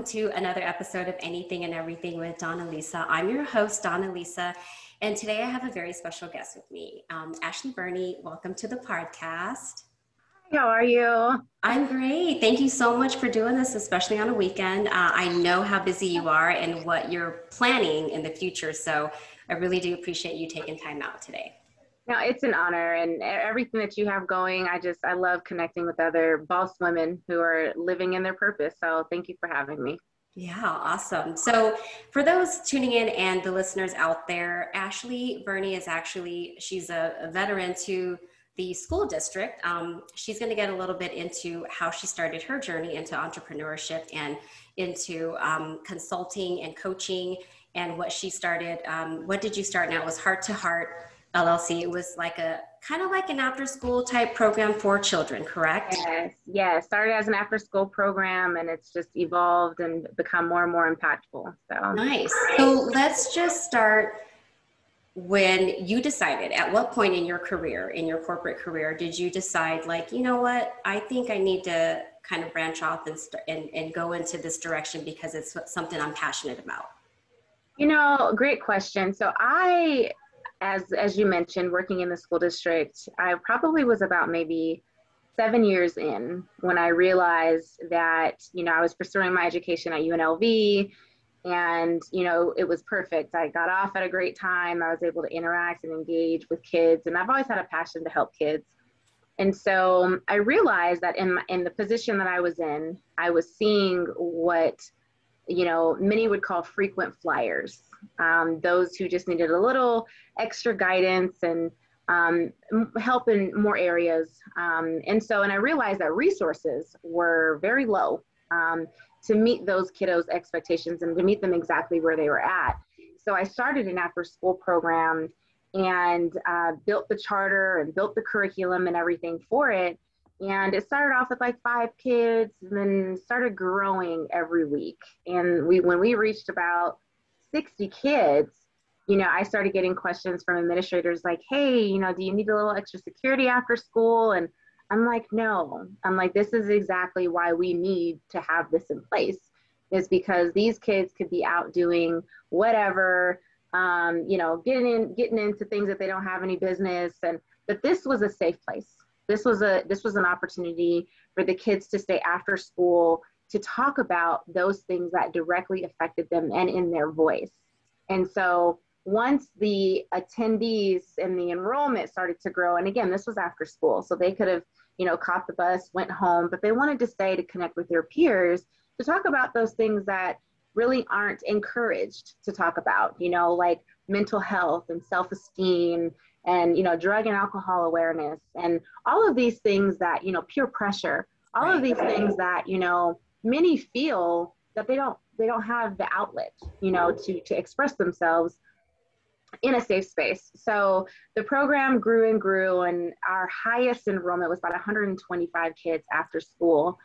to another episode of Anything and Everything with Donna Lisa. I'm your host, Donna Lisa, and today I have a very special guest with me, Ashley Burney. Welcome to the podcast. How are you? I'm great. Thank you so much for doing this, especially on a weekend. I know how busy you are and what you're planning in the future, so I really do appreciate you taking time out today. No, it's an honor, and everything that you have going, I love connecting with other boss women who are living in their purpose. So thank you for having me. Yeah, awesome. So for those tuning in and the listeners out there, Ashley Burney is she's a veteran to the school district. She's going to get a little bit into how she started her journey into entrepreneurship and into consulting and coaching and what she started. What did you start now? It was Heart LLC. It was like kind of like an after school type program for children, correct? Yes. Started as an after school program, and it's just evolved and become more and more impactful. So nice. So let's just start when you decided, at what point in your career, in your corporate career, did you decide like, you know what, I think I need to kind of branch off and go into this direction because it's something I'm passionate about? Great question. So as you mentioned, working in the school district, I probably was about maybe 7 years in when I realized that, I was pursuing my education at UNLV, and, it was perfect. I got off at a great time. I was able to interact and engage with kids, and I've always had a passion to help kids. And so I realized that in the position that I was in, I was seeing what, many would call frequent flyers. Those who just needed a little extra guidance and help in more areas. And I realized that resources were very low to meet those kiddos' expectations and to meet them exactly where they were at. So I started an after-school program and built the charter and built the curriculum and everything for it. And it started off with like 5 kids and then started growing every week. And when we reached about 60 kids, I started getting questions from administrators like, hey, do you need a little extra security after school? And I'm like, no. I'm like, this is exactly why we need to have this in place, is because these kids could be out doing whatever, getting into things that they don't have any business. But this was a safe place. This was an opportunity for the kids to stay after school to talk about those things that directly affected them and in their voice. And so once the attendees and the enrollment started to grow, and again, this was after school, so they could have, caught the bus, went home, but they wanted to stay to connect with their peers to talk about those things that really aren't encouraged to talk about, like mental health and self-esteem and, drug and alcohol awareness and all of these things that, peer pressure, all of these things that, many feel that they don't have the outlet, to express themselves in a safe space. So the program grew and grew, and our highest enrollment was about 125 kids after school.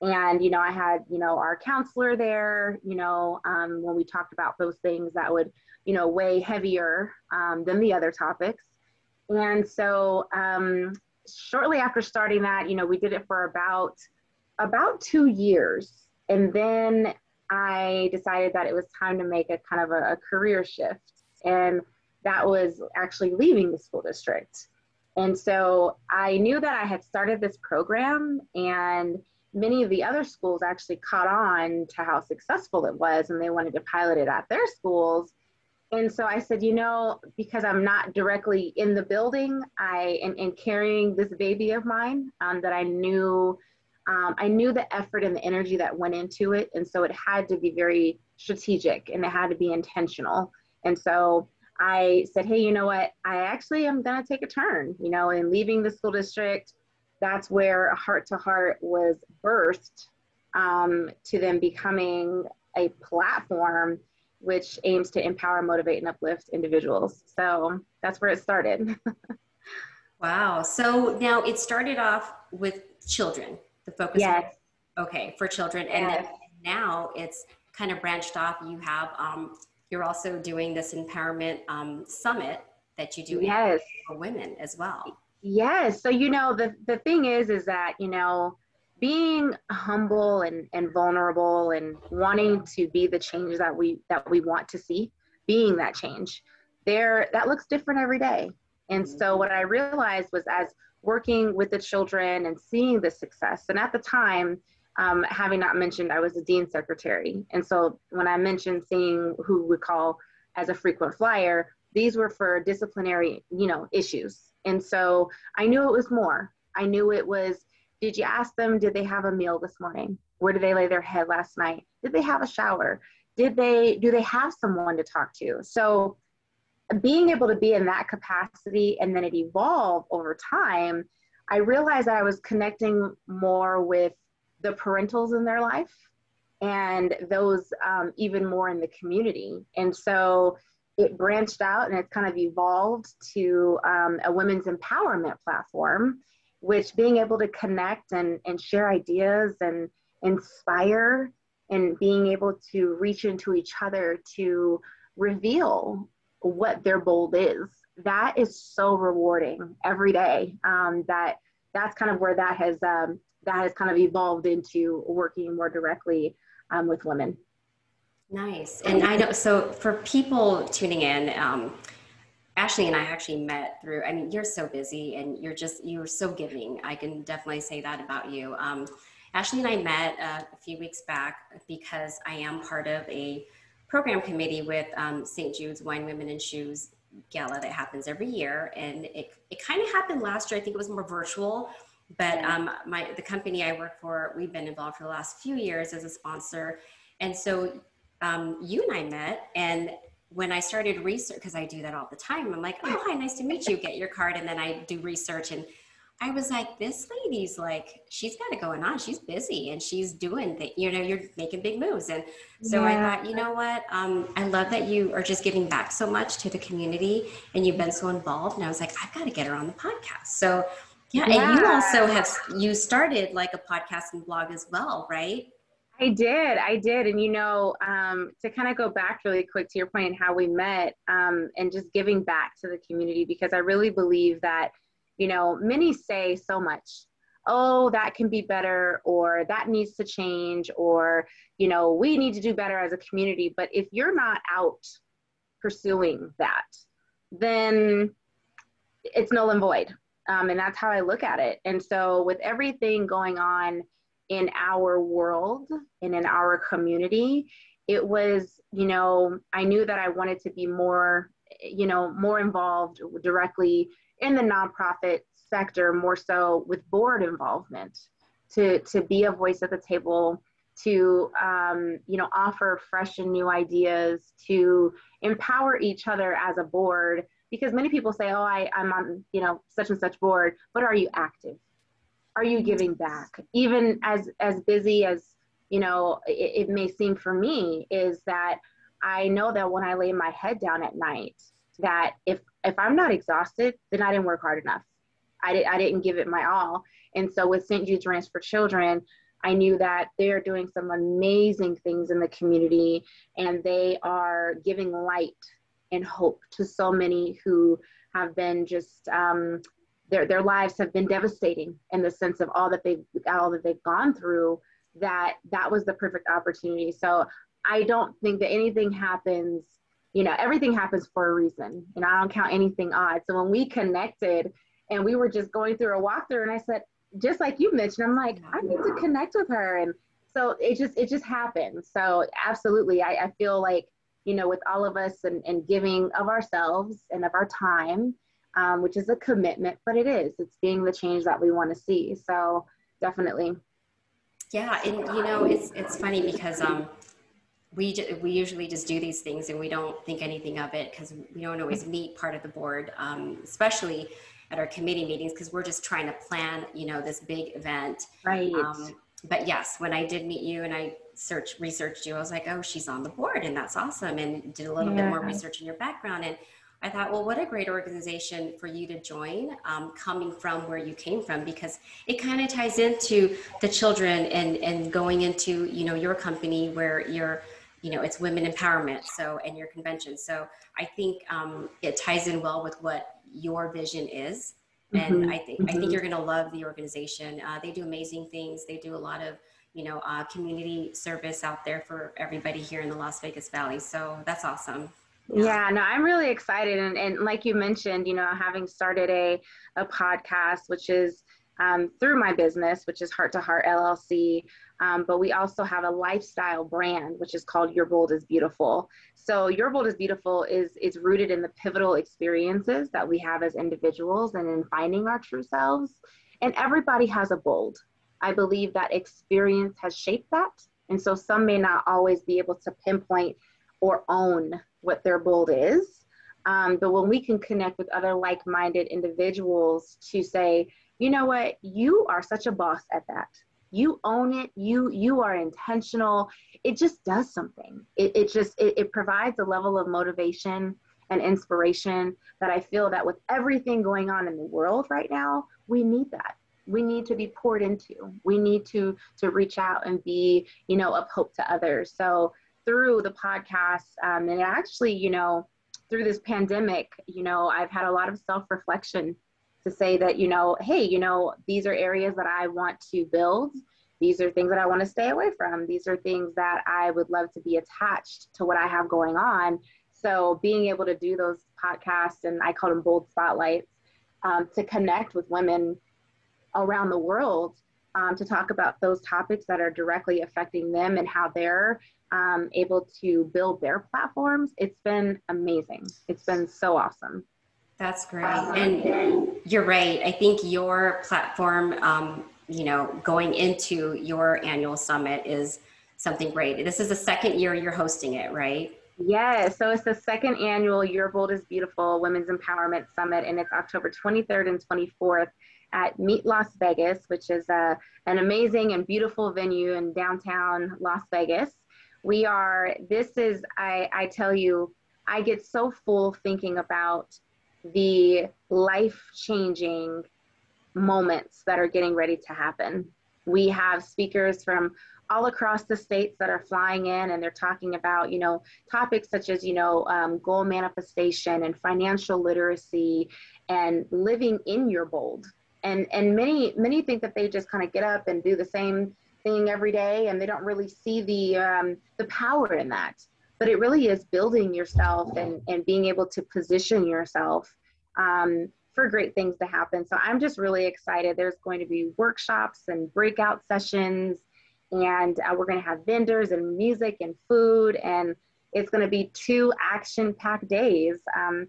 And, I had, our counselor there, when we talked about those things that would, weigh heavier than the other topics. And so shortly after starting that, we did it for about 2 years. And then I decided that it was time to make a kind of a career shift. And that was actually leaving the school district. And so I knew that I had started this program, and many of the other schools actually caught on to how successful it was, and they wanted to pilot it at their schools. And so I said, because I'm not directly in the building, I am carrying this baby of mine that I knew the effort and the energy that went into it. And so it had to be very strategic and it had to be intentional. And so I said, hey, you know what? I actually am going to take a turn, in leaving the school district. That's where Heart to Heart was birthed, to then becoming a platform which aims to empower, motivate, and uplift individuals. So that's where it started. Wow. So now it started off with children, the focus. Yes. Okay, for children. And then now it's kind of branched off. You have, you're also doing this empowerment summit that you do for women as well. Yes. So, the thing is that, being humble and vulnerable and wanting to be the change that we want to see, being that change, that looks different every day. And so what I realized was, as working with the children and seeing the success, and at the time, having not mentioned, I was a dean secretary. And so when I mentioned seeing who we call as a frequent flyer, these were for disciplinary, issues. And so I knew it was more. I knew it was, did you ask them, did they have a meal this morning? Where did they lay their head last night? Did they have a shower? Do they have someone to talk to? So being able to be in that capacity, and then it evolved over time, I realized that I was connecting more with the parentals in their life, and those even more in the community. And so it branched out, and it's kind of evolved to a women's empowerment platform, which being able to connect and share ideas and inspire, and being able to reach into each other to reveal what their bold is, that is so rewarding every day. That's kind of where that has kind of evolved into working more directly with women. Nice. And I know, so for people tuning in, Ashley and I actually met through, I mean, you're so busy and you're so giving. I can definitely say that about you. Ashley and I met a few weeks back because I am part of a program committee with St. Jude's Wine, Women, and Shoes Gala that happens every year. And it kind of happened last year. I think it was more virtual, but the company I work for, we've been involved for the last few years as a sponsor. And so you and I met, and when I started research, because I do that all the time, I'm like, oh, hi, nice to meet you, get your card. And then I do research, and I was like, this lady's like, she's got it going on. She's busy and she's doing things, you're making big moves. And so I thought, you know what? I love that you are just giving back so much to the community, and you've been so involved. And I was like, I've got to get her on the podcast. So and you also you started like a podcast and blog as well, right? I did. And, to kind of go back really quick to your point and how we met, and just giving back to the community, because I really believe that, many say so much, oh, that can be better, or that needs to change, or, we need to do better as a community. But if you're not out pursuing that, then it's null and void. And that's how I look at it. And so with everything going on in our world and in our community, it was, I knew that I wanted to be more, more involved directly in the nonprofit sector, more so with board involvement, to be a voice at the table, to, offer fresh and new ideas, to empower each other as a board. Because many people say, oh, I'm on, such and such board, but are you active? Are you giving back? Even as busy as, it may seem for me, is that I know that when I lay my head down at night, that if I'm not exhausted, then I didn't work hard enough. I didn't give it my all. And so with St. Jude's Ranch for Children, I knew that they are doing some amazing things in the community, and they are giving light and hope to so many who have been just, their lives have been devastating in the sense of all that they've gone through, that was the perfect opportunity. So I don't think that anything happens, everything happens for a reason, and I don't count anything odd. So when we connected and we were just going through a walkthrough, and I said, just like you mentioned, I'm like, I need to connect with her. And so it just happened. So absolutely. I feel like, with all of us and giving of ourselves and of our time, which is a commitment, but it's being the change that we want to see. So definitely. Yeah. And it's funny because we usually just do these things and we don't think anything of it, because we don't always meet part of the board, especially at our committee meetings, because we're just trying to plan, this big event. Right. But yes, when I did meet you and I researched you, I was like, oh, she's on the board, and that's awesome. And did a little bit more research in your background. And I thought, well, what a great organization for you to join, coming from where you came from, because it kind of ties into the children and going into, your company where you're, it's women empowerment. So, and your convention. So I think it ties in well with what your vision is. And Mhm. I think Mhm. you're going to love the organization. They do amazing things. They do a lot of, community service out there for everybody here in the Las Vegas Valley. So that's awesome. Yeah. Yeah, no, I'm really excited. And like you mentioned, having started a podcast, which is through my business, which is Heart LLC. But we also have a lifestyle brand, which is called Your Bold is Beautiful. So Your Bold is Beautiful is rooted in the pivotal experiences that we have as individuals and in finding our true selves. And everybody has a bold. I believe that experience has shaped that. And so some may not always be able to pinpoint or own what their bold is. But when we can connect with other like-minded individuals to say, you know what, you are such a boss at that. You own it. You are intentional. It just does something. It provides a level of motivation and inspiration that I feel that with everything going on in the world right now, we need that. We need to be poured into. We need to reach out and be, of hope to others. So through the podcast, and actually, through this pandemic, I've had a lot of self-reflection to say that, hey, these are areas that I want to build. These are things that I want to stay away from. These are things that I would love to be attached to what I have going on. So being able to do those podcasts, and I call them bold spotlights, to connect with women around the world, to talk about those topics that are directly affecting them and how they're able to build their platforms. It's been amazing. It's been so awesome. That's great. And you're right. I think your platform, going into your annual summit is something great. This is the second year you're hosting it, right? Yeah, so it's the second annual Your Bold is Beautiful Women's Empowerment Summit, and it's October 23rd and 24th at Meet Las Vegas, which is an amazing and beautiful venue in downtown Las Vegas. I tell you, I get so full thinking about the life-changing moments that are getting ready to happen. We have speakers from all across the states that are flying in, and they're talking about, topics such as, goal manifestation and financial literacy and living in your bold. And many think that they just kind of get up and do the same thing every day, and they don't really see the power in that. But it really is building yourself and being able to position yourself for great things to happen. So I'm just really excited. There's going to be workshops and breakout sessions, and we're going to have vendors and music and food, and it's going to be 2 action-packed days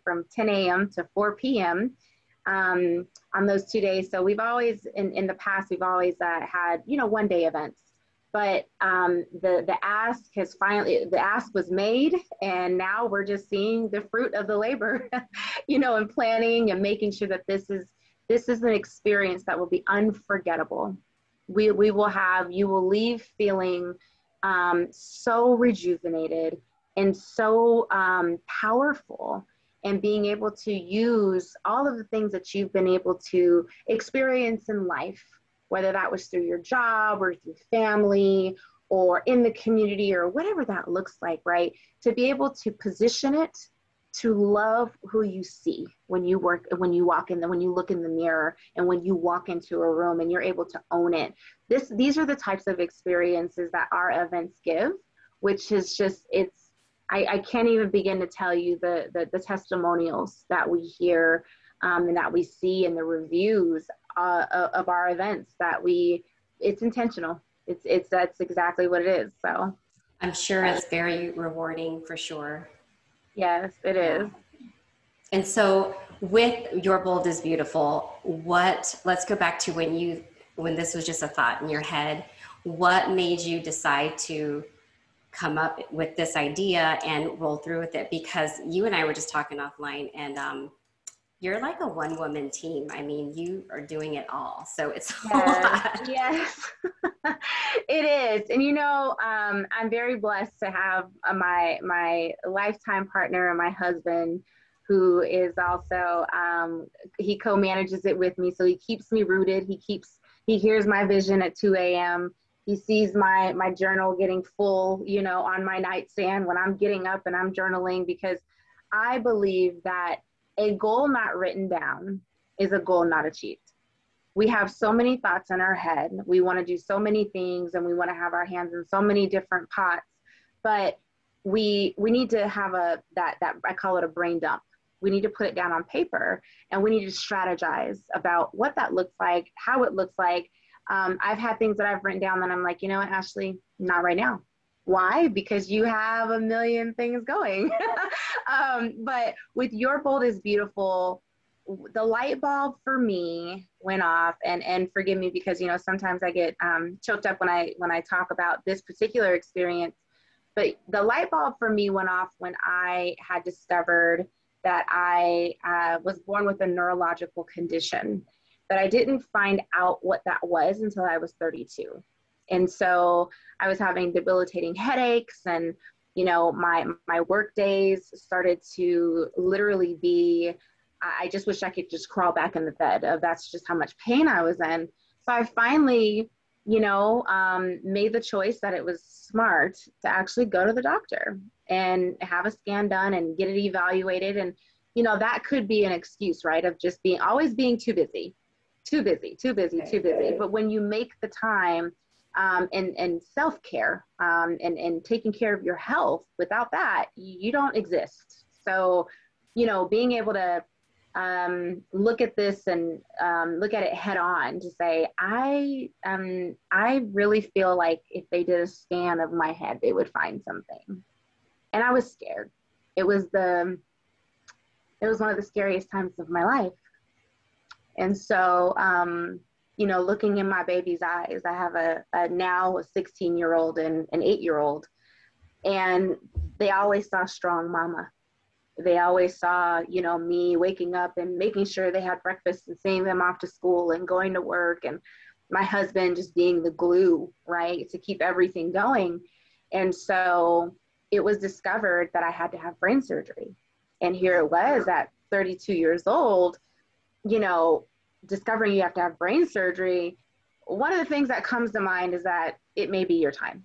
from 10 a.m. to 4 p.m. On those 2 days. So we've always, in the past, we've always had, one-day events. But the ask was made, and now we're just seeing the fruit of the labor, and planning and making sure that this is an experience that will be unforgettable. You will leave feeling so rejuvenated and so powerful, and being able to use all of the things that you've been able to experience in life, whether that was through your job or through family or in the community or whatever that looks like, right? To be able to position it to love who you see when you look in the mirror, and when you walk into a room and you're able to own it. These are the types of experiences that our events give, which is just, I can't even begin to tell you the testimonials that we hear and that we see in the reviews of our events, it's intentional. That's exactly what it is. So I'm sure it's very rewarding for sure. Yes, it is. And so with Your Bold is Beautiful, let's go back to when this was just a thought in your head. What made you decide to come up with this idea and roll through with it? Because you and I were just talking offline, and you're like a one-woman team. I mean, you are doing it all. So it's a lot. Yes, it is. And, I'm very blessed to have my lifetime partner and my husband, who is also, he co-manages it with me. So he keeps me rooted. He hears my vision at 2 a.m. He sees my journal getting full, on my nightstand when I'm getting up and I'm journaling, because I believe that a goal not written down is a goal not achieved. We have so many thoughts in our head. We want to do so many things, and we want to have our hands in so many different pots, but we need to have that I call it a brain dump. We need to put it down on paper, and we need to strategize about what that looks like, how it looks like. I've had things that I've written down that I'm like, you know what, Ashley, not right now. Why? Because you have a million things going. But with Your Bold is Beautiful, the light bulb for me went off, and forgive me because, you know, sometimes I get choked up when I talk about this particular experience, but the light bulb for me went off when I had discovered that I was born with a neurological condition, but I didn't find out what that was until I was 32. And so I was having debilitating headaches, and, you know, my work days started to literally be, I just wish I could just crawl back in the bed. That's just how much pain I was in. So I finally, you know, made the choice that it was smart to actually go to the doctor and have a scan done and get it evaluated. And, you know, that could be an excuse, right? Of just always being too busy. But when you make the time and self-care and taking care of your health, without that, you don't exist. So, you know, being able to look at this and look at it head on to say, I really feel like if they did a scan of my head, they would find something. And I was scared. It was one of the scariest times of my life. And so, you know, looking in my baby's eyes, I have a now a 16-year-old and an 8-year-old, and they always saw strong mama. They always saw, you know, me waking up and making sure they had breakfast and sending them off to school and going to work, and my husband just being the glue, right, to keep everything going. And so it was discovered that I had to have brain surgery. And here it was at 32 years old, you know, discovering you have to have brain surgery. One of the things that comes to mind is that it may be your time,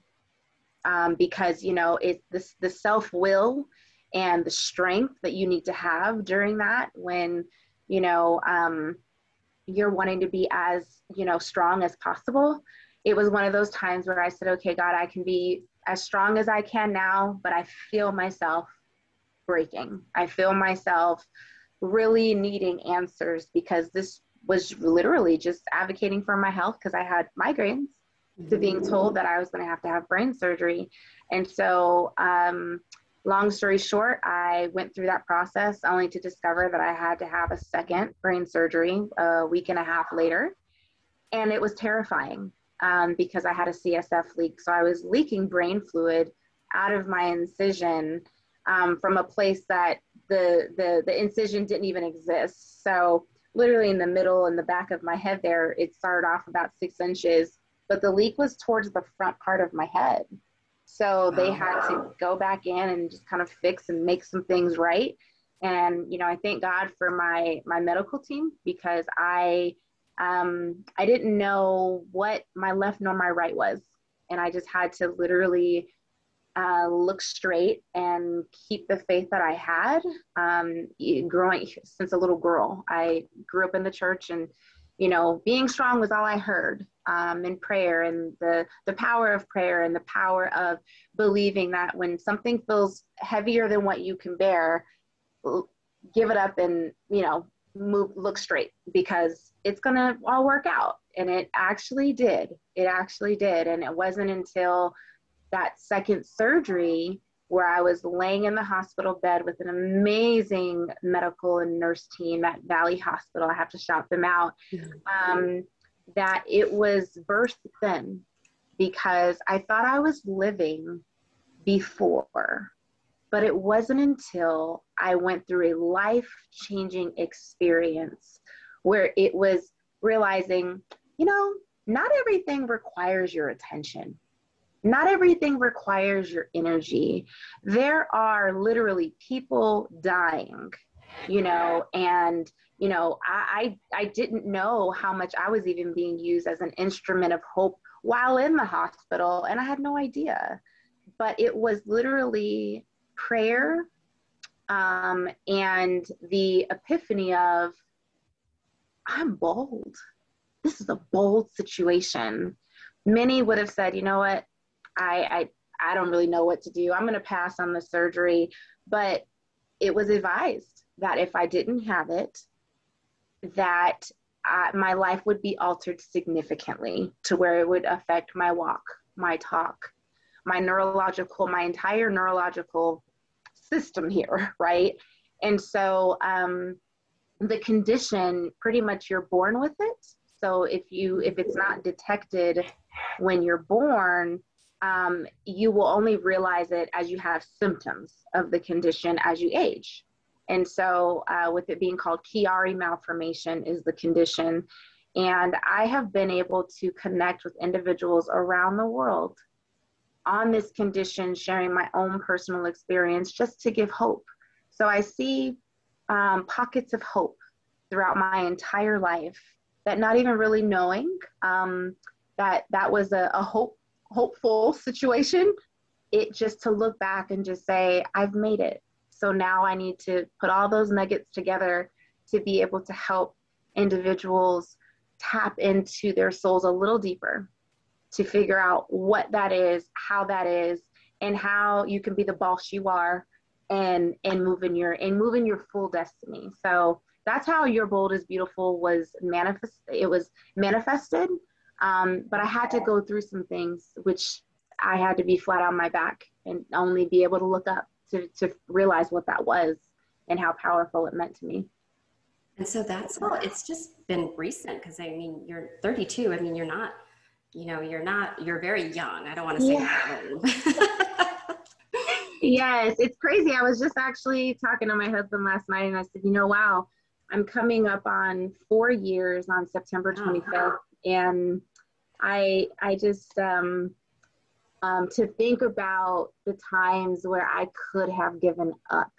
because, you know, it's the self-will and the strength that you need to have during that when, you know, you're wanting to be as, you know, strong as possible. It was one of those times where I said, okay, God, I can be as strong as I can now, but I feel myself breaking. I feel myself really needing answers, because this was literally just advocating for my health because I had migraines, to being told that I was going to have brain surgery. And so, long story short, I went through that process only to discover that I had to have a second brain surgery a week and a half later. And it was terrifying because I had a CSF leak. So I was leaking brain fluid out of my incision from a place that the incision didn't even exist. So literally in the middle, in the back of my head there, it started off about 6 inches, but the leak was towards the front part of my head. So they had to go back in and just kind of fix and make some things right. And, you know, I thank God for my medical team, because I didn't know what my left nor my right was. And I just had to literally look straight and keep the faith that I had. Growing since a little girl, I grew up in the church, and, you know, being strong was all I heard, in prayer, and the power of prayer, and the power of believing that when something feels heavier than what you can bear, give it up and, you know, look straight, because it's going to all work out. And it actually did. It actually did. And it wasn't until that second surgery, where I was laying in the hospital bed with an amazing medical and nurse team at Valley Hospital, I have to shout them out, that it was birthed then, because I thought I was living before, but it wasn't until I went through a life-changing experience where it was realizing, you know, not everything requires your attention. Not everything requires your energy. There are literally people dying, you know, and, you know, I didn't know how much I was even being used as an instrument of hope while in the hospital, and I had no idea. But it was literally prayer and the epiphany of, I'm bold. This is a bold situation. Many would have said, you know what, I don't really know what to do. I'm going to pass on the surgery. But it was advised that if I didn't have it, that my life would be altered significantly to where it would affect my walk, my talk, my entire neurological system here, right? And so the condition, pretty much you're born with it. So if it's not detected when you're born, you will only realize it as you have symptoms of the condition as you age. And so with it being called Chiari malformation is the condition. And I have been able to connect with individuals around the world on this condition, sharing my own personal experience just to give hope. So I see pockets of hope throughout my entire life that not even really knowing that was a hopeful situation. It just to look back and just say, I've made it. So now I need to put all those nuggets together to be able to help individuals tap into their souls a little deeper, to figure out what that is, how that is, and how you can be the boss you are and move in your full destiny. So that's how Your Bold is Beautiful was manifested. But I had to go through some things, which I had to be flat on my back and only be able to look up to realize what that was and how powerful it meant to me. And so it's just been recent, because I mean, you're 32. I mean, you're very young. I don't want to say that old. Yes, it's crazy. I was just actually talking to my husband last night and I said, wow, I'm coming up on 4 years on September 25th. And I just, to think about the times where I could have given up,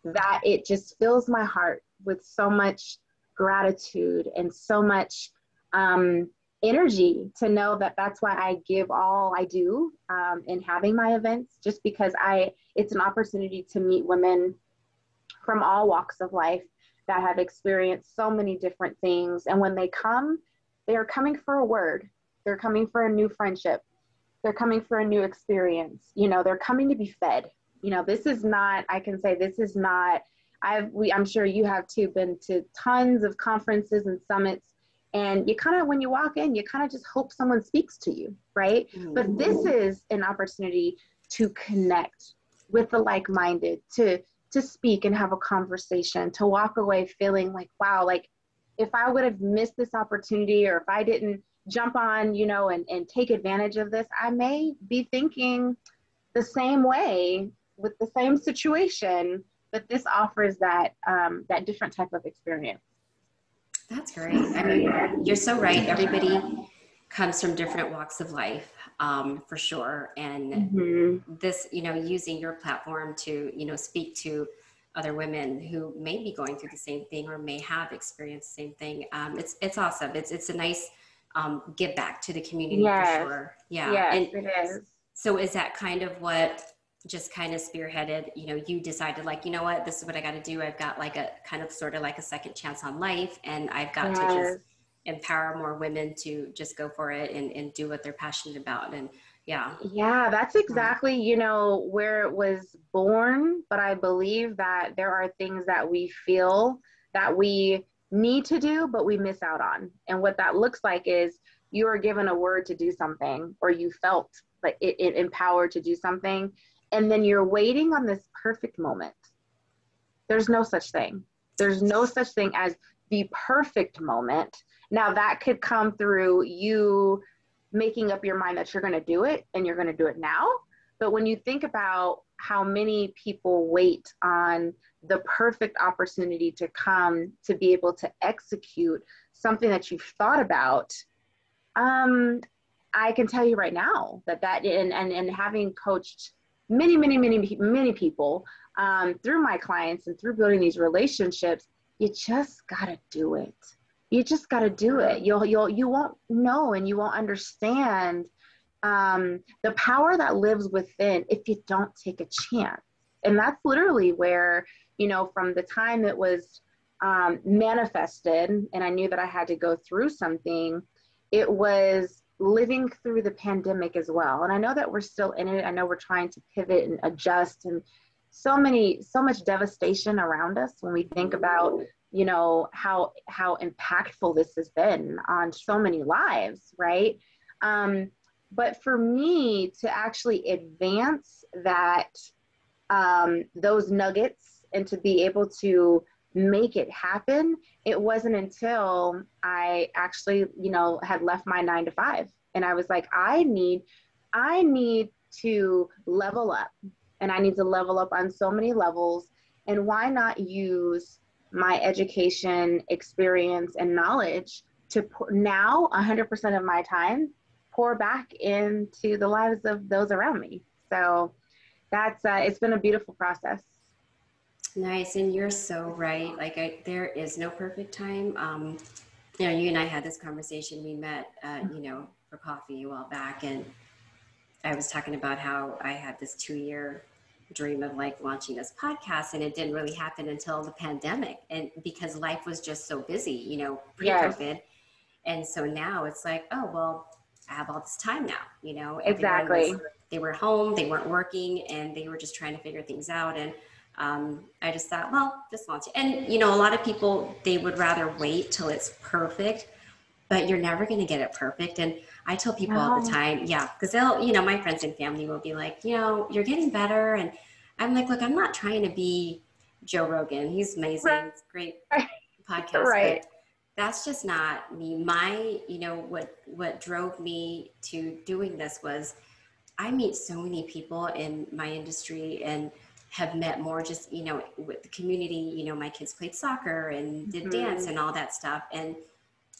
that it just fills my heart with so much gratitude and so much energy to know that that's why I give all I do in having my events, just because it's an opportunity to meet women from all walks of life that have experienced so many different things. And when they come, they are coming for a word. They're coming for a new friendship. They're coming for a new experience. They're coming to be fed. This is not, I can say this is not, I'm sure you have too, been to tons of conferences and summits. And you kind of, when you walk in, you kind of just hope someone speaks to you, right? Mm-hmm. But this is an opportunity to connect with the like-minded, to speak and have a conversation, to walk away feeling like, wow, like if I would have missed this opportunity, or if I didn't jump on, and take advantage of this, I may be thinking the same way with the same situation, but this offers that different type of experience. That's great. I mean, you're so right. Everybody comes from different walks of life, for sure. And mm-hmm. this, using your platform to, speak to other women who may be going through the same thing or may have experienced the same thing. It's awesome. It's a nice give back to the community, yes. For sure. Yeah. Yes, and it is. So is that kind of what just kind of spearheaded, you decided like, what, this is what I got to do. I've got like a kind of sort of like a second chance on life, and I've got to just empower more women to just go for it and do what they're passionate about. And yeah, that's exactly, where it was born. But I believe that there are things that we feel that we need to do, but we miss out on. And what that looks like is you are given a word to do something, or you felt like it empowered to do something. And then you're waiting on this perfect moment. There's no such thing. There's no such thing as the perfect moment. Now that could come through you making up your mind that you're going to do it and you're going to do it now. But when you think about how many people wait on the perfect opportunity to come to be able to execute something that you've thought about, I can tell you right now that and having coached many people through my clients and through building these relationships, you just gotta do it. You just gotta do it. You won't know and you won't understand the power that lives within if you don't take a chance. And that's literally where, from the time it was manifested, and I knew that I had to go through something, it was living through the pandemic as well. And I know that we're still in it. I know we're trying to pivot and adjust, and so much devastation around us when we think about, you know, how impactful this has been on so many lives, right? But for me to actually advance that, those nuggets, and to be able to make it happen, it wasn't until I actually, you know, had left my 9 to 5, and I was like, I need to level up, and I need to level up on so many levels. And why not use my education, experience, and knowledge to now 100% of my time pour back into the lives of those around me. So that's, it's been a beautiful process. Nice. And you're so right. Like there is no perfect time. You know, you and I had this conversation. We met, you know, for coffee a while back, and I was talking about how I had this 2-year dream of like launching this podcast, and it didn't really happen until the pandemic, and because life was just so busy, you know, pre-COVID. Yes. And so now it's like, oh, well, I have all this time now, you know. Exactly. They were home, they weren't working, and they were just trying to figure things out. And I just thought, well, just launch it. And, you know, a lot of people, they would rather wait till it's perfect, but you're never going to get it perfect. And I tell people all the time, yeah, because they'll, you know, my friends and family will be like, you know, you're getting better. And I'm like, look, I'm not trying to be Joe Rogan. He's amazing. Right. It's a great podcast. Right. But that's just not me. My, you know, what drove me to doing this was I meet so many people in my industry and have met more just, you know, with the community. You know, my kids played soccer and did dance and all that stuff. And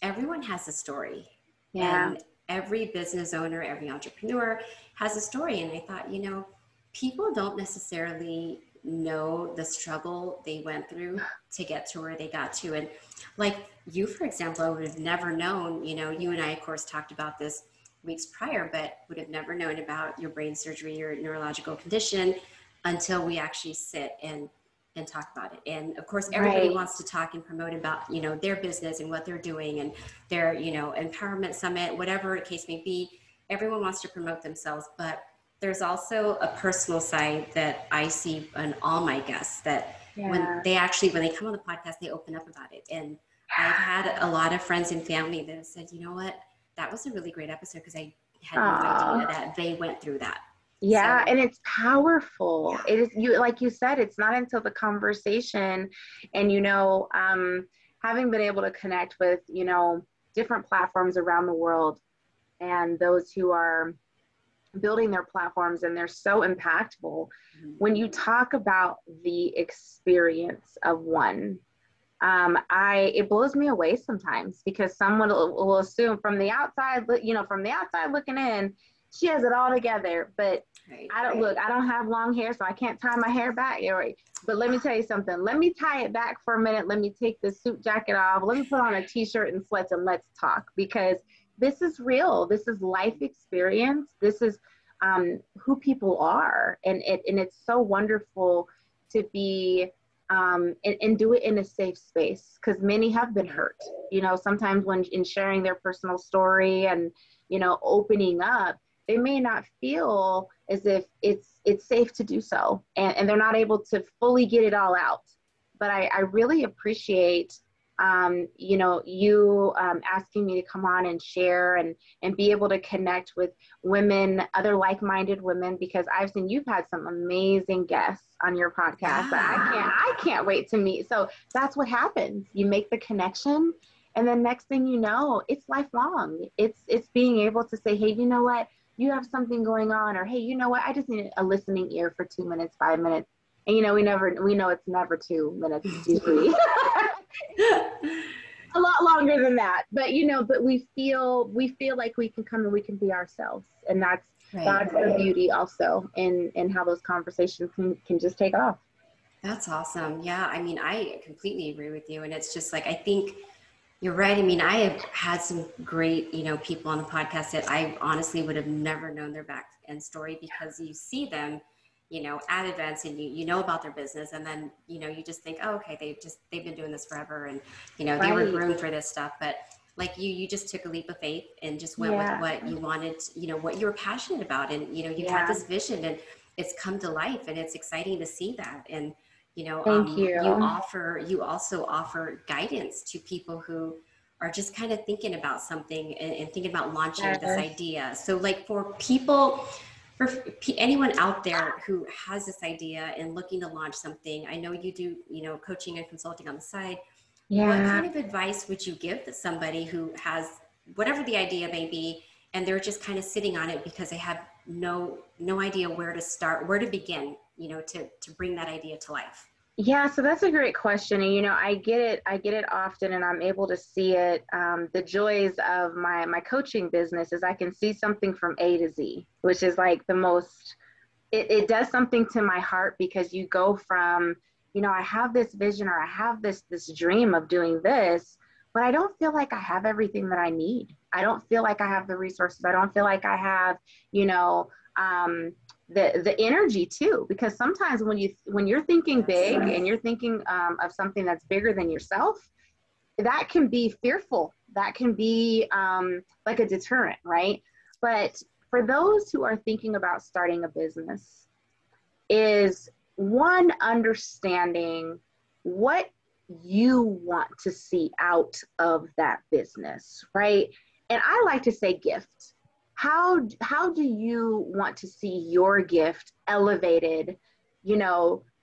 everyone has a story. Yeah. And every business owner, every entrepreneur has a story. And I thought, you know, people don't necessarily know the struggle they went through to get to where they got to. And like you, for example, I would have never known, you know, you and I, of course, talked about this weeks prior, but would have never known about your brain surgery, your neurological condition, until we actually sit and talk about it. And of course, everybody wants to talk and promote about, you know, their business and what they're doing and their, you know, empowerment summit, whatever the case may be. Everyone wants to promote themselves, but there's also a personal side that I see on all my guests that when they come on the podcast, they open up about it. And I've had a lot of friends and family that have said, you know what, that was a really great episode because I had no idea that they went through that. Yeah. So, and it's powerful. Yeah. It is, you, like you said, it's not until the conversation and, you know, having been able to connect with, you know, different platforms around the world and those who are building their platforms, and they're so impactful. When you talk about the experience of one, it blows me away sometimes because someone will assume from the outside, you know, from the outside looking in, she has it all together, but I don't have long hair, so I can't tie my hair back. But let me tell you something. Let me tie it back for a minute. Let me take the suit jacket off. Let me put on a t-shirt and sweats and let's talk, because this is real. This is life experience. This is who people are. And it's so wonderful to be and do it in a safe space, because many have been hurt. You know, sometimes when in sharing their personal story and, you know, opening up, they may not feel as if it's safe to do so. And they're not able to fully get it all out. But I really appreciate you know, you asking me to come on and share and be able to connect with women, other like-minded women, because I've seen you've had some amazing guests on your podcast that I can't wait to meet. So that's what happens. You make the connection, and then next thing you know, it's lifelong. It's being able to say, hey, you know what, you have something going on, or hey, you know what, I just need a listening ear for 2 minutes, 5 minutes. And, you know, we know it's never 2 minutes, it's usually a lot longer than that. But, you know, but we feel like we can come and we can be ourselves. And that's the beauty also in how those conversations can just take off. That's awesome. Yeah. I mean, I completely agree with you. And it's just like, I think you're right. I mean, I have had some great, you know, people on the podcast that I honestly would have never known their back end story, because you see them at events and you know about their business, and then, you just think, oh, okay, they've been doing this forever, and, they were Right. groomed for this stuff. But like you just took a leap of faith and just went with Yeah. what you wanted, what you were passionate about. And, you had Yeah. this vision, and it's come to life, and it's exciting to see that. And, Thank you. you also offer guidance to people who are just kind of thinking about something and thinking about launching this idea. So like for anyone out there who has this idea and looking to launch something, I know you do, coaching and consulting on the side. Yeah. What kind of advice would you give to somebody who has whatever the idea may be, and they're just kind of sitting on it because they have no idea where to start, where to begin, to bring that idea to life? Yeah, so that's a great question. And, I get it often, and I'm able to see it. The joys of my coaching business is I can see something from A to Z, which is like the most, it does something to my heart, because you go from, I have this vision, or I have this dream of doing this, but I don't feel like I have everything that I need. I don't feel like I have the resources. I don't feel like I have, the energy too, because sometimes when you're thinking big and you're thinking of something that's bigger than yourself, that can be fearful. That can be like a deterrent, right? But for those who are thinking about starting a business, is one, understanding what you want to see out of that business, right? And I like to say gift. How do you want to see your gift elevated,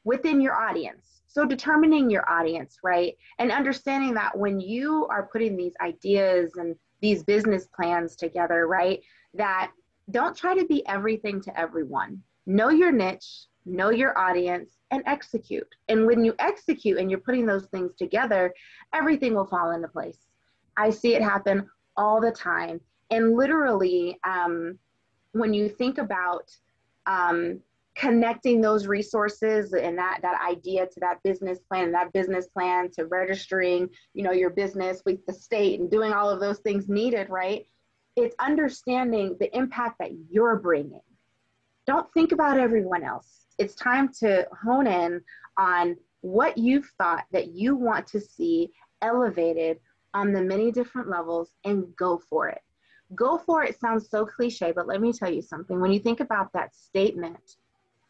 within your audience? So determining your audience, right? And understanding that when you are putting these ideas and these business plans together, right, that don't try to be everything to everyone. Know your niche, know your audience, and execute. And when you execute and you're putting those things together, everything will fall into place. I see it happen all the time. And literally, when you think about connecting those resources and that idea to that business plan, and that business plan to registering, your business with the state and doing all of those things needed, right? It's understanding the impact that you're bringing. Don't think about everyone else. It's time to hone in on what you've thought that you want to see elevated on the many different levels, and go for it. Go for it sounds so cliche, but let me tell you something. When you think about that statement,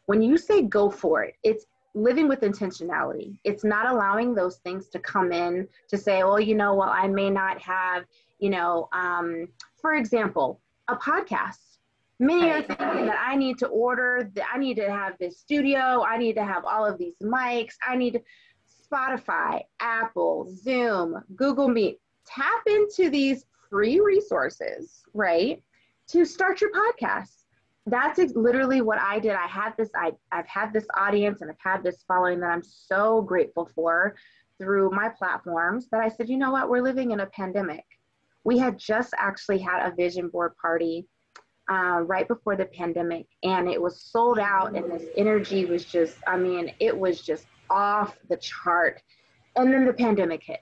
when you say go for it, it's living with intentionality. It's not allowing those things to come in to say, well, I may not have, for example, a podcast. Many are thinking that I need to order, that I need to have this studio, I need to have all of these mics, I need Spotify, Apple, Zoom, Google Meet. Tap into these free resources, right, to start your podcast. That's literally what I did. I've had this audience, and I've had this following that I'm so grateful for through my platforms, that I said, you know what, we're living in a pandemic. We had just actually had a vision board party right before the pandemic, and it was sold out, and this energy was just, it was just off the chart. And then the pandemic hit.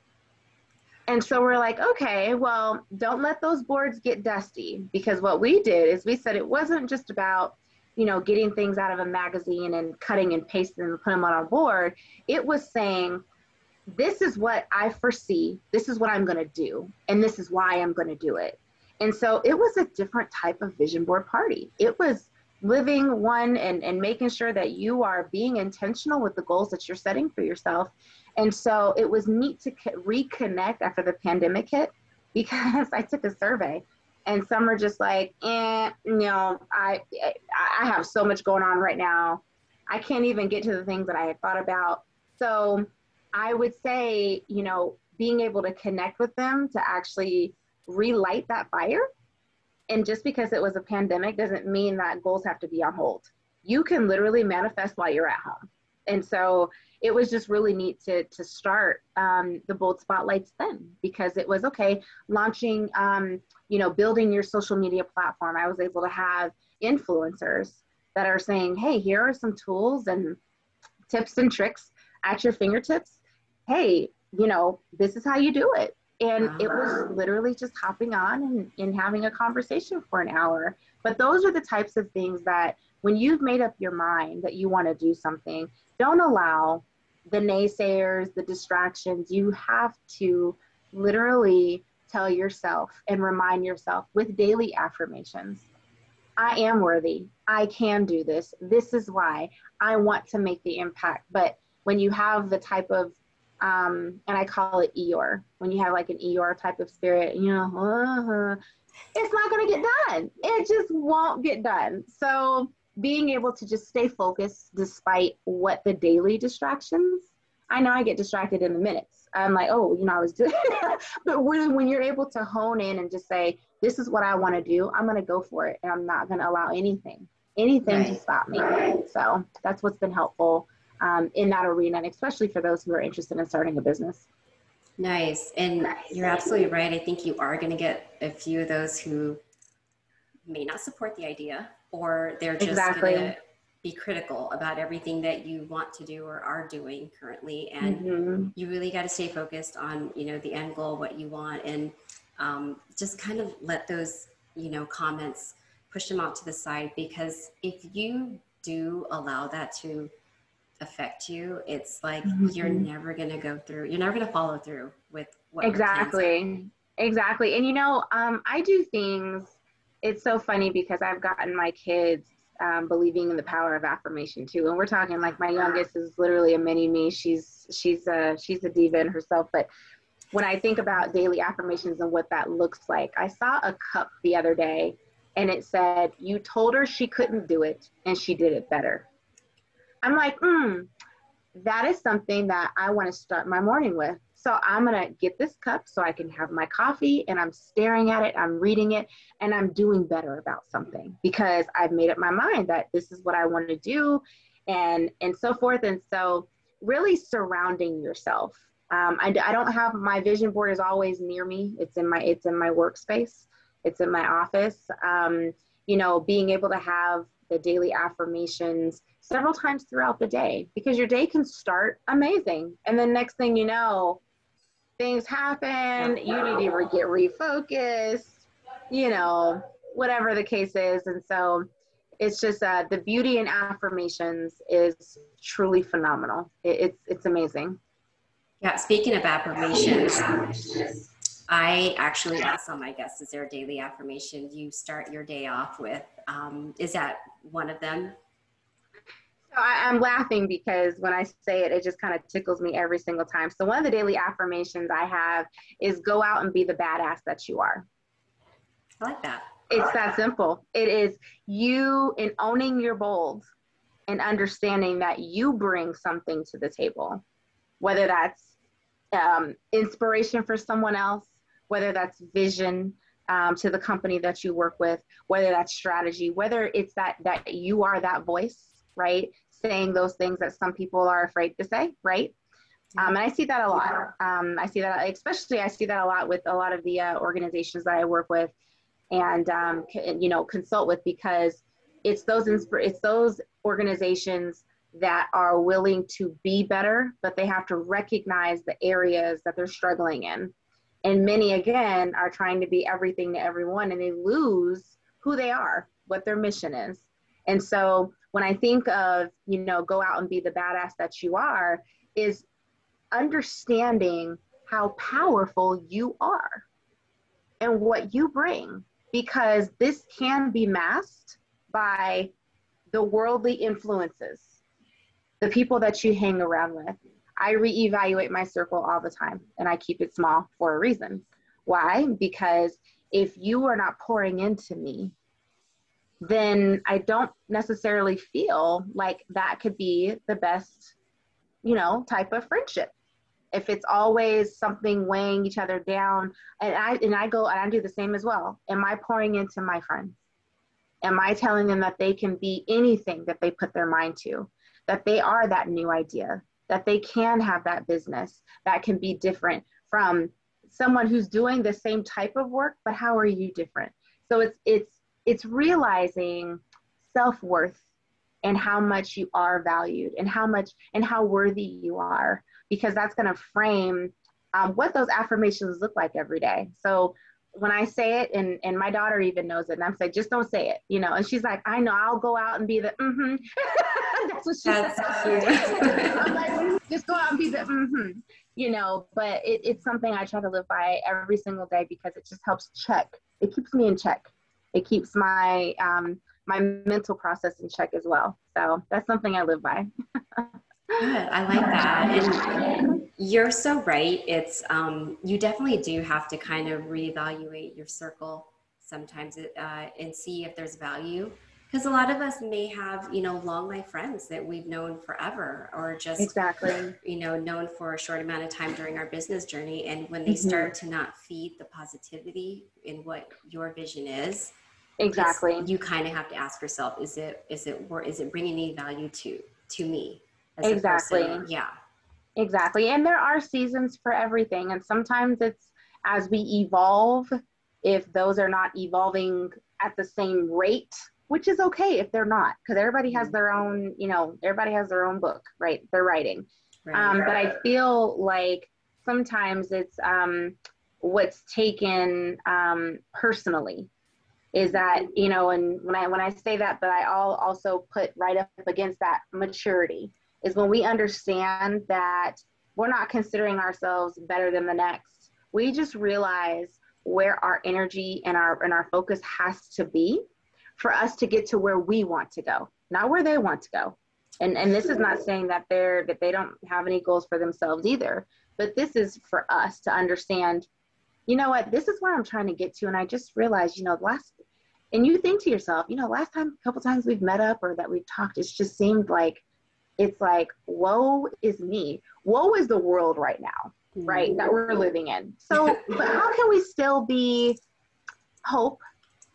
And so we're like, okay, well, don't let those boards get dusty, because what we did is we said it wasn't just about, getting things out of a magazine and cutting and pasting and putting them on a board. It was saying, this is what I foresee, this is what I'm going to do, and this is why I'm going to do it. And so it was a different type of vision board party. It was living one and making sure that you are being intentional with the goals that you're setting for yourself. And so it was neat to reconnect after the pandemic hit, because I took a survey, and some are just like, I have so much going on right now. I can't even get to the things that I had thought about. So I would say, being able to connect with them to actually relight that fire. And just because it was a pandemic doesn't mean that goals have to be on hold. You can literally manifest while you're at home. And so it was just really neat to start the Bold Spotlights then, because it was, okay, launching, building your social media platform. I was able to have influencers that are saying, hey, here are some tools and tips and tricks at your fingertips. Hey, this is how you do it. And it was literally just hopping on and having a conversation for an hour. But those are the types of things that when you've made up your mind that you want to do something, don't allow the naysayers, the distractions. You have to literally tell yourself and remind yourself with daily affirmations, I am worthy. I can do this. This is why I want to make the impact. But when you have the type of, and I call it Eeyore, when you have like an Eeyore type of spirit, you know, it's not going to get done. It just won't get done. So being able to just stay focused despite what the daily distractions, I know I get distracted in the minutes. I'm like, oh, you know, I was doing, but really when you're able to hone in and just say, this is what I want to do, I'm going to go for it. And I'm not going to allow anything to stop me. So that's what's been helpful in that arena, and especially for those who are interested in starting a business. Nice. And you're absolutely right. I think you are going to get a few of those who may not support the idea, or they're just going to be critical about everything that you want to do or are doing currently. And you really got to stay focused on, you know, the end goal, what you want, and just kind of let those, you know, comments, push them out to the side, because if you do allow that to affect you, it's like you're never going to follow through with what Exactly. And you know, I do things, it's so funny because I've gotten my kids believing in the power of affirmation too. And we're talking like my youngest is literally a mini me. She's a diva in herself. But when I think about daily affirmations and what that looks like, I saw a cup the other day and it said, you told her she couldn't do it and she did it better. I'm like, that is something that I want to start my morning with. So I'm going to get this cup so I can have my coffee, and I'm staring at it, I'm reading it, and I'm doing better about something because I've made up my mind that this is what I want to do, and so forth. And so really surrounding yourself. I don't have, my vision board is always near me. It's in my workspace. It's in my office. You know, being able to have the daily affirmations several times throughout the day, because your day can start amazing. And then next thing you know, things happen, you need to get refocused, you know, whatever the case is. And so it's just the beauty in affirmations is truly phenomenal. It's amazing. Yeah. Speaking of affirmations, I actually ask all my guests, is there a daily affirmation you start your day off with? Is that one of them? So I'm laughing because when I say it, it just kind of tickles me every single time. So one of the daily affirmations I have is go out and be the badass that you are. I like that. It's that simple. It is you in owning your bold and understanding that you bring something to the table, whether that's inspiration for someone else, whether that's vision to the company that you work with, whether that's strategy, whether it's that you are that voice, right? Saying those things that some people are afraid to say, right? And I see that a lot. I see that a lot with a lot of the organizations that I work with and, you know, consult with, because it's those organizations that are willing to be better, but they have to recognize the areas that they're struggling in. And many, again, are trying to be everything to everyone, and they lose who they are, what their mission is. And so when I think of, you know, go out and be the badass that you are, is understanding how powerful you are and what you bring, because this can be masked by the worldly influences, the people that you hang around with. I reevaluate my circle all the time, and I keep it small for a reason. Why? Because if you are not pouring into me, then I don't necessarily feel like that could be the best, you know, type of friendship. If it's always something weighing each other down, and I do the same as well. Am I pouring into my friends? Am I telling them that they can be anything that they put their mind to, that they are that new idea, that they can have that business that can be different from someone who's doing the same type of work, but how are you different? So it's realizing self-worth and how much you are valued and how worthy you are, because that's going to frame what those affirmations look like every day. So when I say it, and my daughter even knows it, and I'm saying, just don't say it, you know, and she's like, I know, I'll go out and be the, that's what she That's says. cute. I'm like, just go out and be the, you know, but it's something I try to live by every single day because it just helps check. It keeps me in check. It keeps my, my mental process in check as well. So that's something I live by. Good. I like that. And you're so right. It's, you definitely do have to kind of reevaluate your circle sometimes and see if there's value. Because a lot of us may have, you know, long life friends that we've known forever or just, Exactly. you know, known for a short amount of time during our business journey. And when they start to not feed the positivity in what your vision is, Exactly. you kind of have to ask yourself, is it bringing any value to me as a Exactly. person? Yeah. Exactly. And there are seasons for everything. And sometimes it's as we evolve, if those are not evolving at the same rate, which is okay if they're not, because everybody has their own, you know, everybody has their own book, right? They're writing. Right. But I feel like sometimes it's what's taken personally is that, you know, and when I say that, but I'll also put right up against that maturity is when we understand that we're not considering ourselves better than the next. We just realize where our energy and our focus has to be for us to get to where we want to go, not where they want to go. And this is not saying that they don't have any goals for themselves either, but this is for us to understand, you know what, this is where I'm trying to get to. And I just realized, you know, and you think to yourself, you know, last time, a couple times we've met up or that we've talked, it's just seemed like, it's like, woe is me. Woe is the world right now, right? That we're living in. So, but how can we still be hope?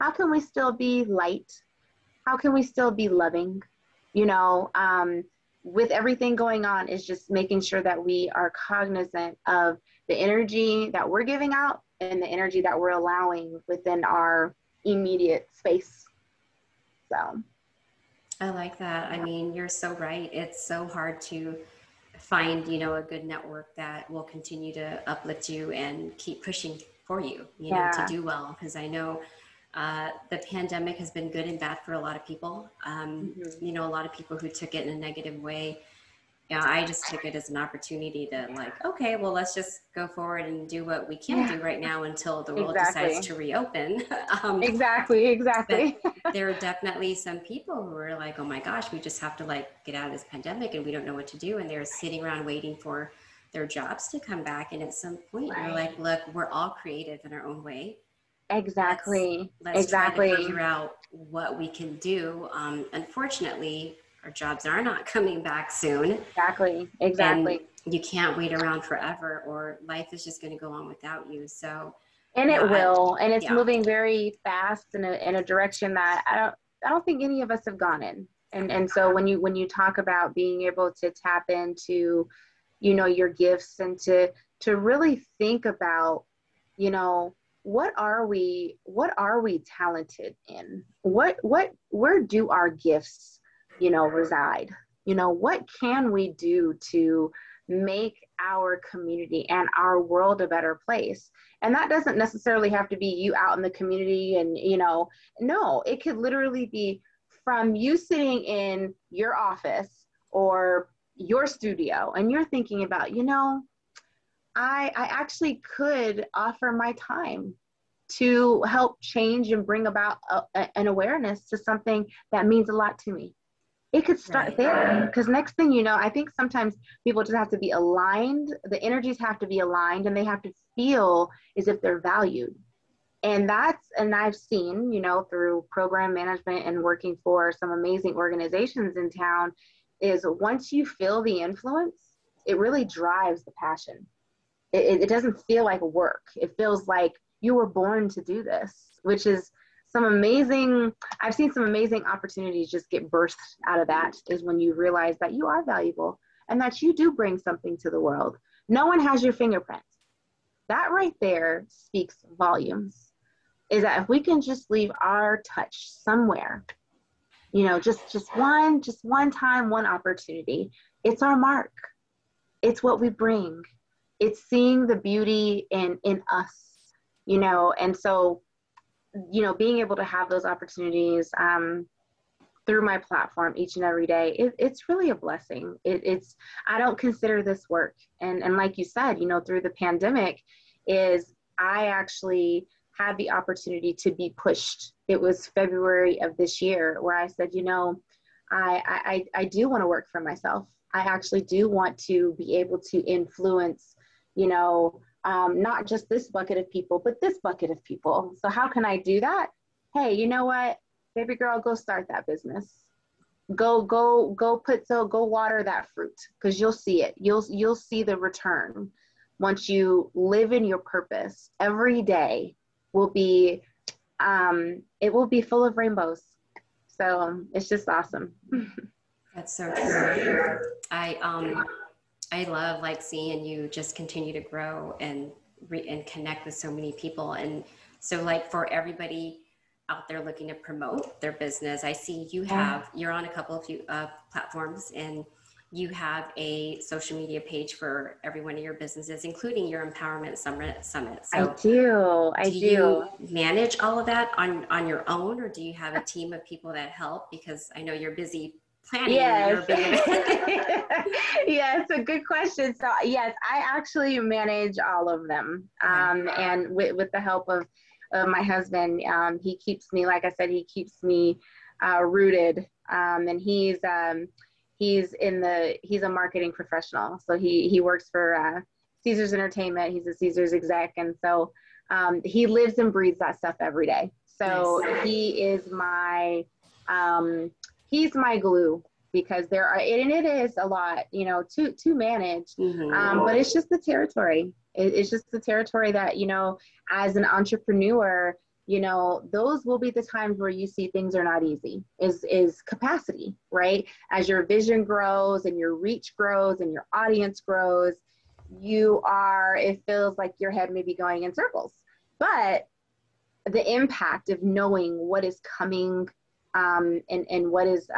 How can we still be light? How can we still be loving? You know, with everything going on, is just making sure that we are cognizant of the energy that we're giving out and the energy that we're allowing within our immediate space. So. I like that. I mean, you're so right. It's so hard to find, you know, a good network that will continue to uplift you and keep pushing for you, you know, to do well. Because I know the pandemic has been good and bad for a lot of people. You know, a lot of people who took it in a negative way. Yeah, I just took it as an opportunity to like, okay, well, let's just go forward and do what we can do right now until the world decides to reopen. Exactly. But there are definitely some people who are like, oh my gosh, we just have to like get out of this pandemic and we don't know what to do. And they're sitting around waiting for their jobs to come back. And at some point you're like, look, we're all creative in our own way. Exactly. Let's try to figure out what we can do. Unfortunately, our jobs are not coming back soon. Exactly. And you can't wait around forever, or life is just going to go on without you. So, and it will, and it's moving very fast in a direction that I don't think any of us have gone in. And so when you talk about being able to tap into, you know, your gifts and to really think about, you know, what are we talented in? Where do our gifts, you know, reside? You know, what can we do to make our community and our world a better place? And that doesn't necessarily have to be you out in the community and, you know, no, it could literally be from you sitting in your office or your studio and you're thinking about, you know, I actually could offer my time to help change and bring about an awareness to something that means a lot to me. It could start there, because next thing you know, I think sometimes people just have to be aligned. The energies have to be aligned and they have to feel as if they're valued. And I've seen, you know, through program management and working for some amazing organizations in town, is once you feel the influence, it really drives the passion. It doesn't feel like work. It feels like you were born to do this, which is I've seen some amazing opportunities just get burst out of that, is when you realize that you are valuable and that you do bring something to the world. No one has your fingerprint. That right there speaks volumes, is that if we can just leave our touch somewhere, you know, just one time, one opportunity, it's our mark. It's what we bring. It's seeing the beauty in us, and so, being able to have those opportunities, through my platform each and every day, it's really a blessing. I don't consider this work. And like you said, through the pandemic I actually had the opportunity to be pushed. It was February of this year where I said, I do want to work for myself. I actually do want to be able to influence, not just this bucket of people, but this bucket of people. So how can I do that? Hey, you know what? Baby girl, go start that business. Go water that fruit, because you'll see it. You'll see the return. Once you live in your purpose, every day will be, it will be full of rainbows. So it's just awesome. That's so true. I love seeing you just continue to grow and connect with so many people. And so for everybody out there looking to promote their business, I see you're on a couple of platforms, and you have a social media page for every one of your businesses, including your Empowerment Summit. So I do. You manage all of that on your own, or do you have a team of people that help? Because I know you're busy planning. Yes. Yeah, it's a good question. So yes, I actually manage all of them. And with the help of my husband, he keeps me, like I said, he keeps me rooted. And he's a marketing professional. So he works for Caesars Entertainment. He's a Caesars exec. And so he lives and breathes that stuff every day. So nice. He's my glue, because it is a lot, to manage, but it's just the territory. It's just the territory that, as an entrepreneur, those will be the times where you see things are not easy, is capacity, right? As your vision grows and your reach grows and your audience grows, it feels like your head may be going in circles, but the impact of knowing what is coming, and what is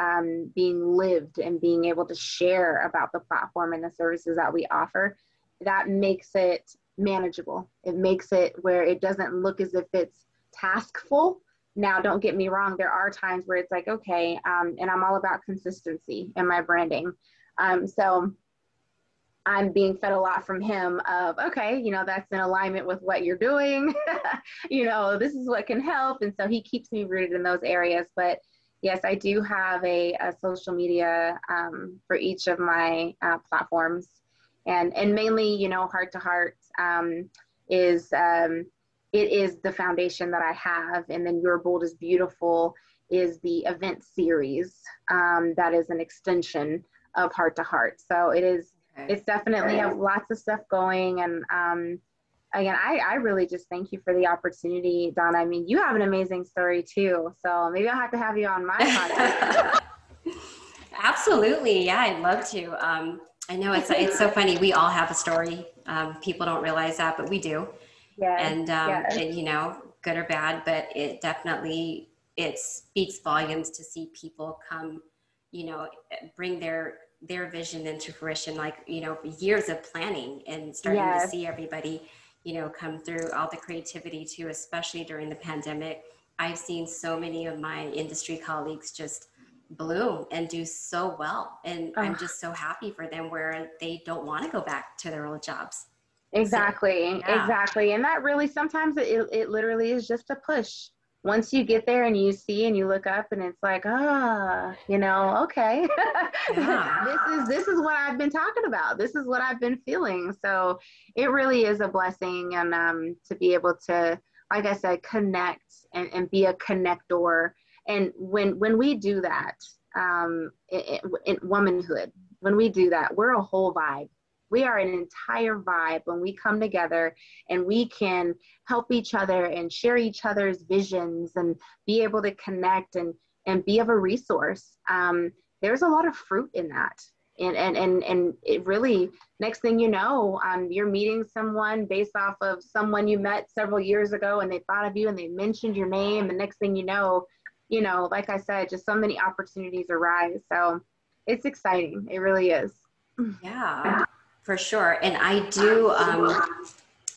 being lived, and being able to share about the platform and the services that we offer, that makes it manageable. It makes it where it doesn't look as if it's taskful. Now, don't get me wrong. There are times where it's okay. And I'm all about consistency in my branding. So I'm being fed a lot from him of, okay, that's in alignment with what you're doing. This is what can help. And so he keeps me rooted in those areas. But yes, I do have a social media for each of my platforms. And mainly, Heart to Heart it is the foundation that I have. And then Your Bold is Beautiful is the event series that is an extension of Heart to Heart. So it's definitely have lots of stuff going. And again, I really just thank you for the opportunity, Donna. I mean, you have an amazing story too. So maybe I'll have to have you on my podcast. Absolutely. Yeah, I'd love to. I know it's so funny. We all have a story. People don't realize that, but we do. Yeah. And, good or bad, but it speaks volumes to see people come, bring their vision into fruition, years of planning, and starting to see everybody, come through, all the creativity too, especially during the pandemic. I've seen so many of my industry colleagues just bloom and do so well. And I'm just so happy for them, where they don't want to go back to their old jobs. Exactly. Exactly. And that really, sometimes it literally is just a push. Once you get there and you see and you look up and it's okay. Yeah. This is what I've been talking about. This is what I've been feeling. So it really is a blessing. And to be able to, like I said, connect and be a connector. And when we do that, in womanhood, when we do that, we're a whole vibe. We are an entire vibe when we come together and we can help each other and share each other's visions and be able to connect and be of a resource. There's a lot of fruit in that. And it really, next thing you know, you're meeting someone based off of someone you met several years ago, and they thought of you and they mentioned your name. And next thing you know, like I said, just so many opportunities arise. So it's exciting. It really is. Yeah. For sure. And I do,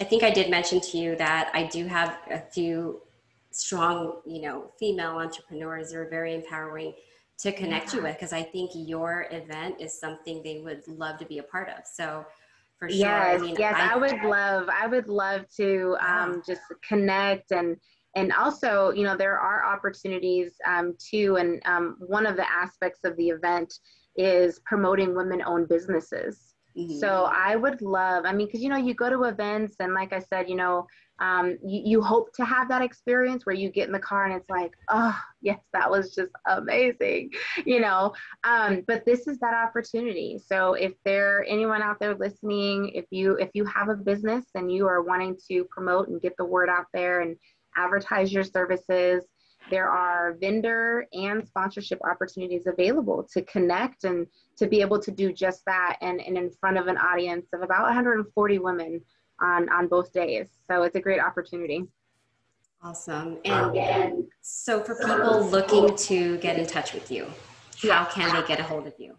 I think I did mention to you that I do have a few strong, female entrepreneurs that are very empowering to connect you with, because I think your event is something they would love to be a part of. So for sure. Yes, yes, I would love to yeah. just connect and also, there are opportunities too. And one of the aspects of the event is promoting women-owned businesses. Mm-hmm. So I would love, because, you go to events and like I said, you hope to have that experience where you get in the car and it's like, oh, yes, that was just amazing, but this is that opportunity. So if anyone out there listening, if you have a business and you are wanting to promote and get the word out there and advertise your services, there are vendor and sponsorship opportunities available to connect and to be able to do just that, and in front of an audience of about 140 women on both days. So it's a great opportunity. Awesome. And so for people looking to get in touch with you, how can they get a hold of you?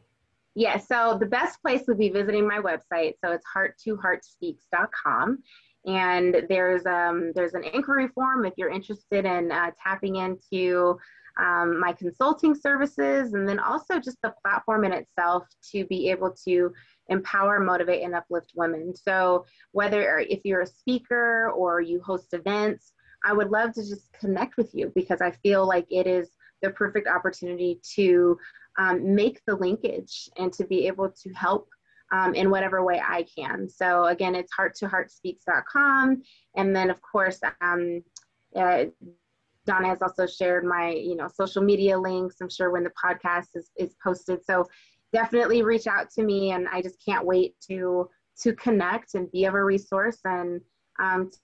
Yeah, so the best place would be visiting my website. So it's heart2heartspeaks.com. And there's an inquiry form if you're interested in tapping into my consulting services, and then also just the platform in itself to be able to empower, motivate, and uplift women. So if you're a speaker or you host events, I would love to just connect with you, because I feel like it is the perfect opportunity to make the linkage and to be able to help in whatever way I can. So again, it's heart2heartspeaks.com. And then of course, Donna has also shared my, social media links, I'm sure, when the podcast is posted. So definitely reach out to me, and I just can't wait to connect and be of a resource and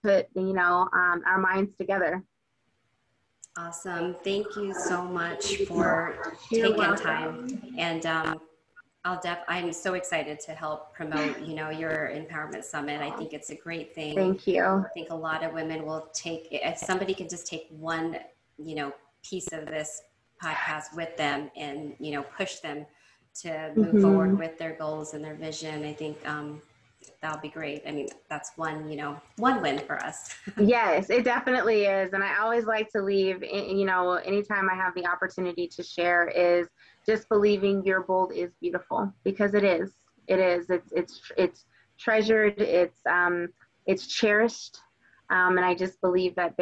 put, our minds together. Awesome. Thank you so much for taking time. And I'm so excited to help promote, your Empowerment Summit. I think it's a great thing. Thank you. I think a lot of women will if somebody can just take one, piece of this podcast with them and, push them to move forward with their goals and their vision, I think that'll be great. I mean, that's one win for us. Yes, it definitely is. And I always like to leave, anytime I have the opportunity to share, is just believing your bold is beautiful, because it is. It's treasured. It's cherished. And I just believe that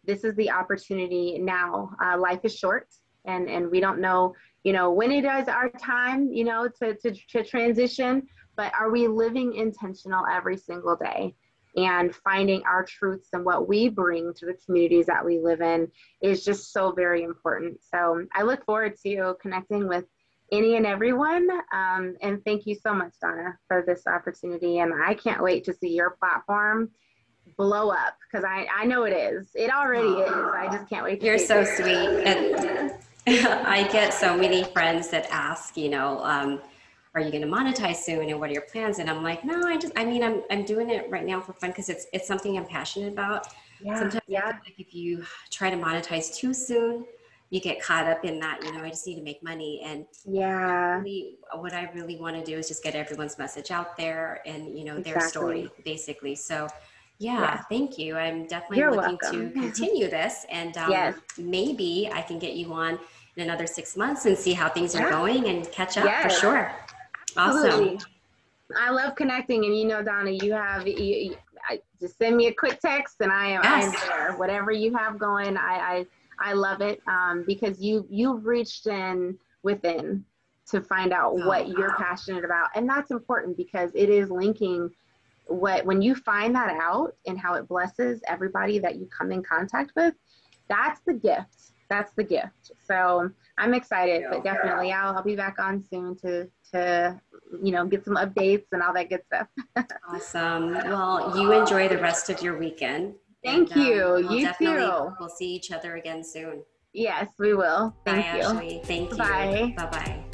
this is the opportunity now. Life is short, and we don't know, when it is our time, to transition, but are we living intentional every single day? And finding our truths and what we bring to the communities that we live in is just so very important. So I look forward to connecting with any and everyone. And thank you so much, Donna, for this opportunity. And I can't wait to see your platform blow up, because I know it is. It already is. I just can't wait to You're so sweet. And I get so many friends that ask, are you going to monetize soon, and what are your plans? And I'm like, no, I'm doing it right now for fun, because it's something I'm passionate about. Yeah. Sometimes I feel like if you try to monetize too soon, you get caught up in that, I just need to make money. And what I really want to do is just get everyone's message out there and, their story, basically. So thank you. I'm definitely looking to continue this, and maybe I can get you on in another 6 months and see how things are going and catch up for sure. Absolutely. Awesome. I love connecting, and Donna, just send me a quick text, and I am there. Whatever you have going, I love it, because you've reached in within to find out what you're passionate about, and that's important, because it is linking when you find that out and how it blesses everybody that you come in contact with. That's the gift. That's the gift. So I'm excited, but definitely I'll be back on soon to get some updates and all that good stuff. Awesome. Well, you enjoy the rest of your weekend. Thank you. You too. We'll see each other again soon. Yes, we will. Thank you. Ashley. Thank you. Bye. Bye-bye.